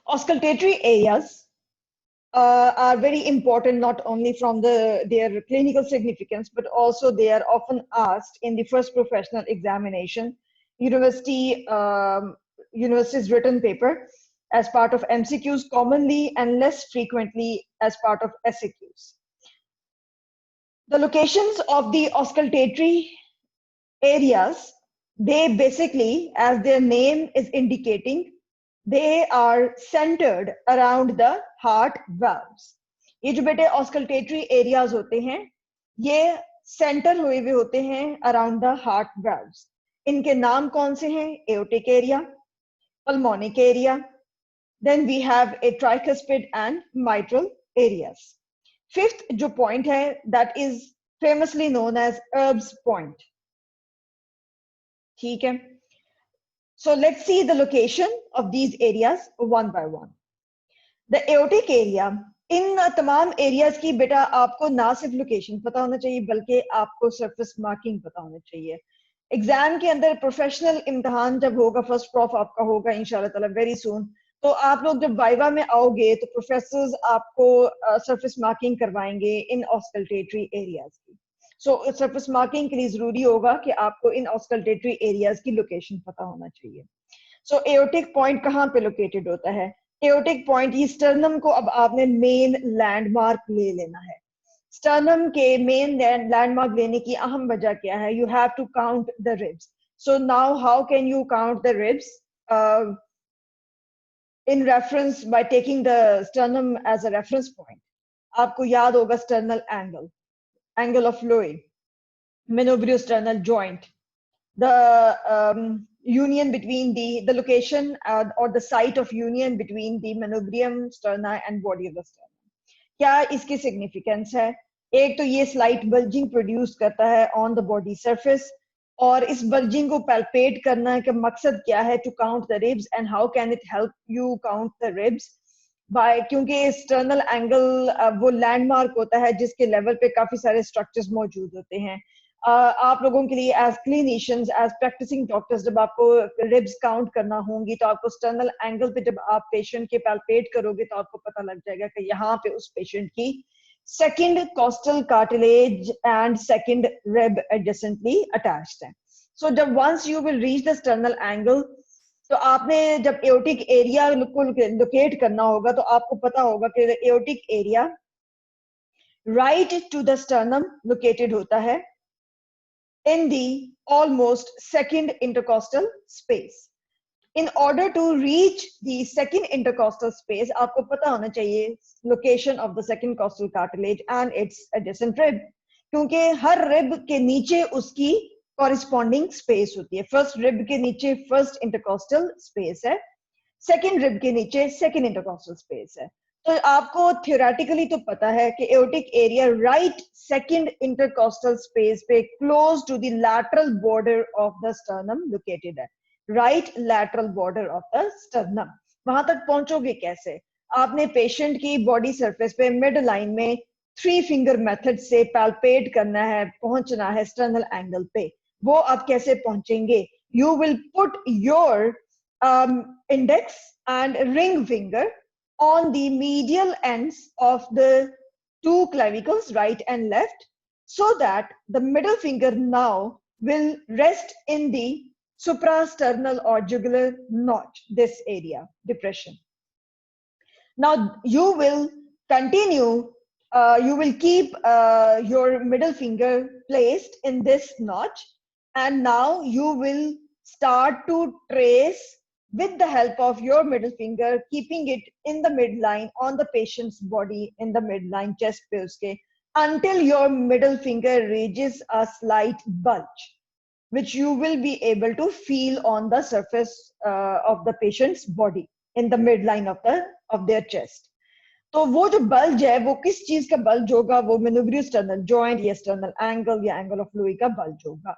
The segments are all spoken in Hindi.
Auscultatory areas are very important, not only from their clinical significance, but also they are often asked in the first professional examination, university's written paper, as part of MCQs commonly, and less frequently as part of SAQs. The locations of the auscultatory areas, they basically, as their name is indicating, they are centered around the heart valves. ये जो बेटे ऑस्कल्टेटरी एरियाज होते हैं, ये सेंटर हुए हुए होते हैं अराउंड द हार्ट valves. इनके नाम कौन से हैं? Aortic area, pulmonic area, then we have a tricuspid and mitral areas. Fifth जो point है, that is famously known as Erb's point. ठीक है. So let's see the location of these areas one by one. The aortic area, इन तमाम areas की बेटा आपको ना सिर्फ location पता होना चाहिए, बल्कि आपको surface marking पता होना चाहिए. एग्जाम के अंदर प्रोफेशनल इम्तिहान जब होगा, फर्स्ट प्रॉफ आपका होगा इंशाल्लाह ताला वेरी सून, तो आप लोग जब वाइवा में आओगे तो प्रोफेसर्स आपको सरफेस मार्किंग करवाएंगे इन ऑस्कल्टेटरी एरियाज की. सो सरफेस मार्किंग के लिए जरूरी होगा कि आपको इन ऑस्कल्टेटरी एरियाज की लोकेशन पता होना चाहिए. सो एओटिक पॉइंट कहाँ पे लोकेटेड होता है? एओटिक पॉइंट, ये स्टर्नम को अब आपने मेन लैंडमार्क ले लेना है. स्टर्नम के मेन लैंडमार्क लेने की अहम वजह क्या है? You have to count the ribs. So now how can you count the ribs? In reference by taking the sternum as a reference point. आपको याद होगा sternal angle, angle of Loewy, manubriosternal joint, the union between the location or the site of union between the manubrium sterni and body of the sternum. क्या इसकी significance है? एक तो ये slight bulging produce करता है on the body surface, और इस bulging को palpate करना का मकसद क्या है? To count the ribs. And how can it help you count the ribs? क्योंकि एक्सटर्नल एंगल वो लैंडमार्क होता है जिसके लेवल पे काफी सारे स्ट्रक्चर्स मौजूद होते हैं. आप लोगों के लिए as clinicians, as practicing doctors, जब आपको रिब्स काउंट करना होंगी तो आपको एक्सटर्नल एंगल पे जब आप पेशेंट के पैल्पेट करोगे तो आपको पता लग जाएगा कि यहाँ पे उस पेशेंट की second costal cartilage and second rib adjacently attached है. सो जब once you will reach the external angle, तो आपने जब एओटिक एरिया को लोकेट करना होगा तो आपको पता होगा कि aortic area right to the sternum located होता है in the almost second intercostal space. In order to reach the second intercostal space आपको पता होना चाहिए location of the second costal cartilage and its adjacent rib, क्योंकि हर रिब के नीचे उसकी कॉरिस्पॉन्डिंग स्पेस होती है. फर्स्ट रिब के नीचे फर्स्ट इंटरकॉस्टल स्पेस है, सेकंड रिब के नीचे सेकंड इंटरकॉस्टल स्पेस है. तो आपको थियोरेटिकली तो पता है कि aortic area right second intercostal space पे close to the lateral border of the sternum located है. Right lateral border of the sternum. वहां तक पहुंचोगे कैसे? आपने पेशेंट की बॉडी सरफेस पे मिड लाइन में 3 फिंगर मेथड से पैल्पेट करना है, पहुंचना है स्टर्नल एंगल पे. वो आप कैसे पहुंचेंगे? You will put your index and ring finger on the medial ends of the 2 clavicles, right and left, so that the middle finger now will rest in the suprasternal or jugular notch, this area, depression. Now you will continue, you will keep your middle finger placed in this notch, and now you will start to trace with the help of your middle finger, keeping it in the midline on the patient's body, in the midline chest pe uske, until your middle finger reaches a slight bulge, which you will be able to feel on the surface of the patient's body in the midline of their chest. तो वो जो बल्ज है वो किस चीज का बल्ज होगा? वो मेनुब्रियोस्टर्नल जॉइंट या स्टर्नल एंगल या एंगल ऑफ लुई का बल्ज होगा.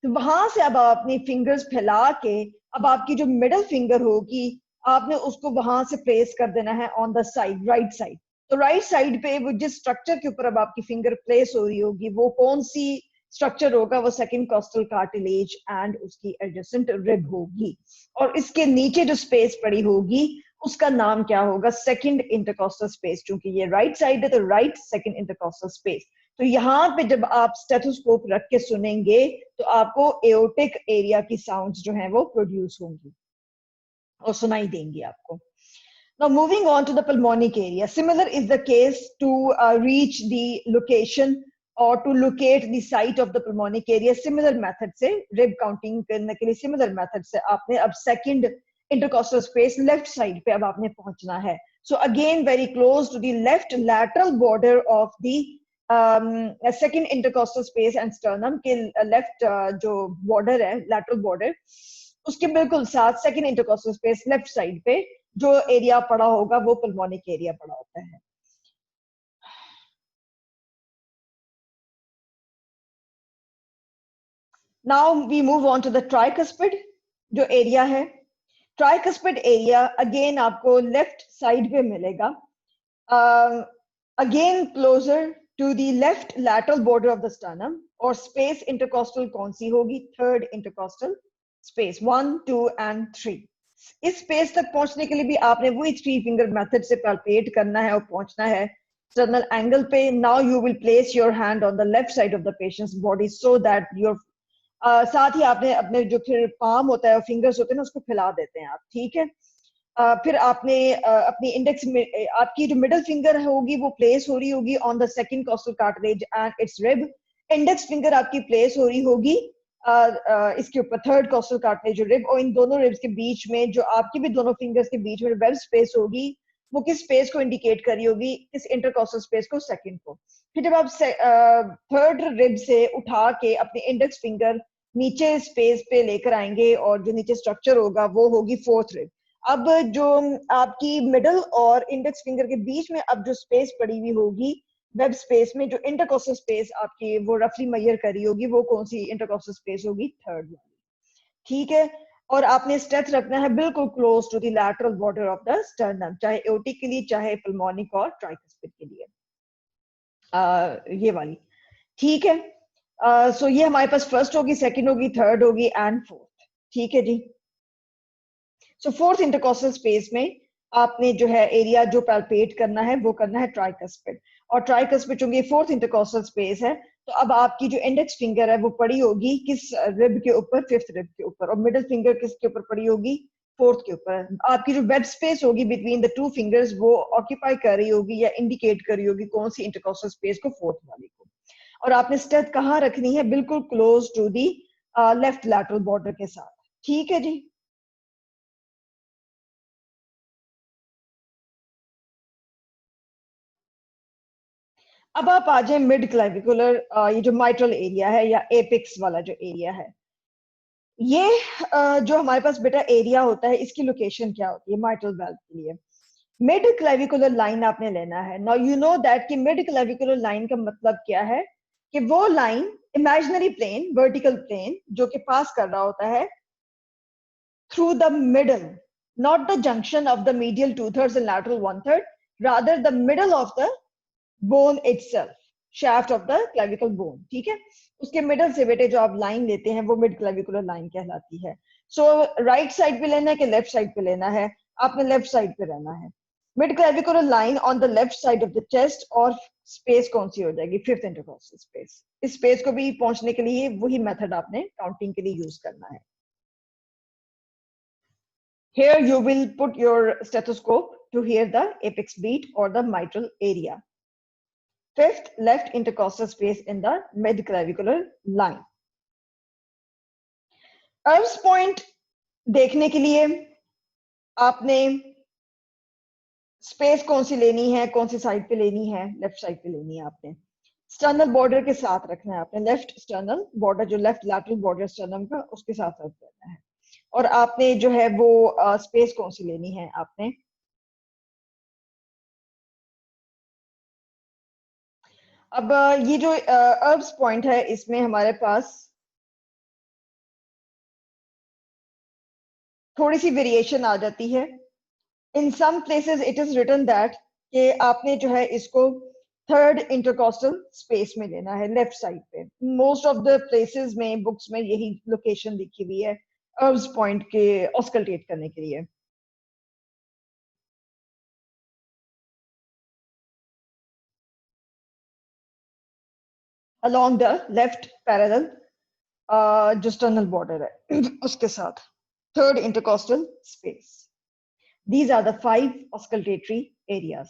तो वहां से अब आप अपनी फिंगर्स फैला के अब आपकी जो मिडल फिंगर होगी आपने उसको वहां से प्लेस कर देना है on the side, right side. तो राइट साइड पे वो जिस स्ट्रक्चर के ऊपर अब आपकी फिंगर प्लेस हो रही होगी वो कौन सी स्ट्रक्चर होगा? वो सेकंड कॉस्टल कार्टिलेज एंड उसकी एडजेसेंट रिब होगी. और इसके नीचे जो स्पेस पड़ी होगी उसका नाम क्या होगा? Second intercostal space. क्योंकि ये राइट साइड है तो राइट सेकंड इंटरकॉस्टल स्पेस। तो यहाँ पे जब आप स्टेथोस्कोप रख के सुनेंगे तो आपको एओटिक एरिया की साउंड्स जो हैं वो प्रोड्यूस होंगी और सुनाई देंगी आपको। Now moving on to the pulmonic area, similar is the case to reach the location or to locate the site of the pulmonic area. Similar method से rib counting करने के लिए similar method से आपने अब second intercostal space left side पे अब आपने पहुंचना है. So again very close to the left lateral border of the second intercostal space and sternum के left जो border है lateral border उसके बिल्कुल साथ second intercostal space left side पे जो एरिया पड़ा होगा वो पल्मोनिक एरिया पड़ा होता है. Now we move on to the tricuspid जो एरिया है. ट्राइकस्पिड एरिया अगेन आपको लेफ्ट साइड पे मिलेगा. Again closer to the left lateral border of the sternum. और स्पेस इंटरकॉस्टल कौन सी होगी? Third intercostal space 1 2 and 3. इस स्पेस तक पहुंचने के लिए भी आपने वही 3 फिंगर मेथड से पैल्पेट करना है और पहुंचना है स्टर्नल एंगल पे. Now you will place your hand on the left side of the patients body so that your साथ ही आपने अपने जो फिर पाम होता है फिंगर्स होते हैं ना उसको फैला देते हैं आप. ठीक है. फिर आपने अपनी इंडेक्स में आपकी जो मिडिल फिंगर होगी वो प्लेस हो रही होगी on the second costal cartilage and its rib. Index finger आपकी प्लेस हो रही होगी इसके ऊपर थर्ड कॉस्टल कार्टिलेज जो रिब. और इन दोनों रिब्स के बीच में जो आपकी भी दोनों फिंगर्स के बीच में वेब स्पेस होगी वो किस स्पेस को इंडिकेट करी होगी? किस इंटरकॉस्टल स्पेस को? सेकंड को. फिर जब आप थर्ड रिब से उठा के अपने इंडेक्स फिंगर नीचे स्पेस पे लेकर आएंगे और जो नीचे स्ट्रक्चर होगा वो होगी फोर्थ रिब. अब जो आपकी मिडल और इंडेक्स फिंगर के बीच में अब जो स्पेस पड़ी हुई होगी वेब स्पेस में जो इंटरकॉस्टल स्पेस आपकी वो रफली मेजर करी होगी वो कौन सी इंटरकॉस्टल स्पेस होगी? थर्ड वाली. ठीक है. और आपने स्टेथ रखना है बिल्कुल close to the lateral border of the sternum, चाहे एओटिक के लिए चाहे पल्मोनिक और ट्राइकस्पिड के लिए. ये वाली. ठीक है. सो ये हमारे पास फर्स्ट होगी, सेकंड होगी, थर्ड होगी एंड फोर्थ. ठीक है जी. सो फोर्थ इंटरकॉस्टल स्पेस में आपने जो है एरिया जो पैल्पेट करना है वो करना है ट्राइकस्पिड. और ट्राइकस्पिड चूंकि फोर्थ इंटरकॉस्टल स्पेस है तो अब आपकी जो इंडेक्स फिंगर है वो पड़ी होगी किस रिब के ऊपर? फिफ्थ रिब के ऊपर. और मिडिल फिंगर किसके ऊपर पड़ी होगी? फोर्थ के ऊपर. आपकी जो वेब स्पेस होगी बिटवीन द टू फिंगर्स वो ऑक्यूपाई कर रही होगी या इंडिकेट कर रही होगी कौन सी इंटरकॉस्टल स्पेस को? फोर्थ वाली को. और आपने स्टेथ कहाँ रखनी है? बिल्कुल close to the left lateral border के साथ. ठीक है जी. अब आप आ जाए मिड क्लेविकुलर, ये जो माइट्रल एरिया है या एपिक्स वाला जो एरिया है ये जो हमारे पास बेटा एरिया होता है इसकी लोकेशन क्या होती है माइट्रल वाल्व के लिए? मिड क्लेविकुलर लाइन आपने लेना है. नाउ यू नो दैट कि मिड क्लेविकुलर लाइन का मतलब क्या है? कि वो line imaginary plane vertical plane जो कि पास कर रहा होता है through the middle, not the junction of the medial 2/3 and lateral 1/3, rather the middle of the bone itself, shaft of the clavicle bone. ठीक है. उसके मिडल से बेटे जो आप लाइन लेते हैं वो मिड क्लेविकुलर लाइन कहलाती है. सो राइट साइड पे लेना है कि लेफ्ट साइड पे लेना है? आपने लेफ्ट साइड पे रहना है. Mid clavicular line on the left side of the chest. और स्पेस कौन सी हो जाएगी? Fifth intercostal space. इस स्पेस को भी पहुंचने के लिए वही मेथड आपने काउंटिंग के लिए यूज करना है. Here you will put your stethoscope to hear the apex beat or the mitral area. Fifth, left intercostal space in the midclavicular line. Erb's point देखने के लिए आपने स्पेस कौन सी लेनी है, कौन सी साइड पे लेनी है? लेफ्ट साइड पे लेनी है आपने. स्टर्नल बॉर्डर के साथ रखना है आपने. लेफ्ट स्टर्नल बॉर्डर जो लेफ्ट लैटरल बॉर्डर स्टर्नम का उसके साथ रख देना है. और आपने जो है वो स्पेस कौन सी लेनी है आपने? अब ये जो अर्ब्स पॉइंट है इसमें हमारे पास थोड़ी सी वेरिएशन आ जाती है. In some places it is written that कि आपने जो है इसको थर्ड इंटरकॉस्टल स्पेस में लेना है लेफ्ट साइड पे. मोस्ट ऑफ द प्लेसेस में बुक्स में यही लोकेशन लिखी हुई है अर्ब्स पॉइंट के ऑस्कल्टेट करने के लिए. along the left parallel जो sternal border है उसके साथ. Third, intercostal space. These are the 5 auscultatory areas.